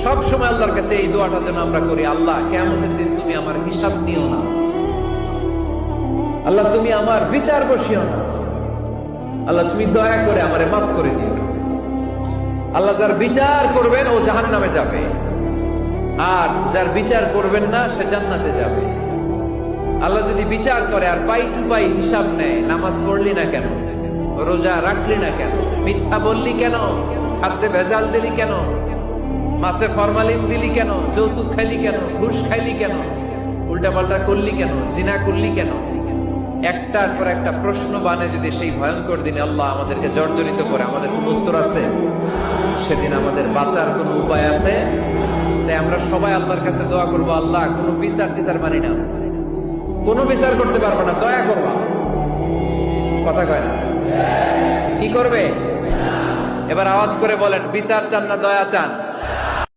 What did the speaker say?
সব সময় আল্লাহর কাছে এই দোয়াটা যেন আমরা করি, আল্লাহ কিয়ামতের দিন তুমি আমার হিসাব নিও না, আল্লাহ তুমি আমার বিচার বসিও না, আল্লাহ তুমি দয়া করে আমারে মাফ করে দিও। আল্লাহ যার বিচার করবেন ও জাহান্নামে যাবে, আর যার বিচার করবেন না সে জান্নাতে যাবে। আল্লাহ যদি বিচার করে আর পাই টু পাই হিসাব নেয়, নামাজ পড়লি না কেন, রোজা রাখলি না কেন, মিথ্যা বললি কেন, খাদ্যে ভেজাল দিলি কেন, মাছে ফরমালিন দিলি কেন, যৌতুক খাইলি কেন, ঘুষ খাইলি কেন, উল্টাপাল্টা করলি কেন, জিনা করলি কেন, একটার পর একটা প্রশ্ন বানে যদি সেই ভয়ঙ্কর দিনে আল্লাহ আমাদেরকে জর্জরিত করে, আমাদের কোন উত্তর আছে? সেদিন আমাদের বাঁচার কোন উপায় আছে? তাই আমরা সবাই আল্লাহর কাছে দোয়া করবো, আল্লাহ কোনো বিচার টিচার মানি না, কোনো বিচার করতে পারবো না, দয়া করবা। কথা কয় না? কি করবে? এবার আওয়াজ করে বলেন, বিচার চান না দয়া চান?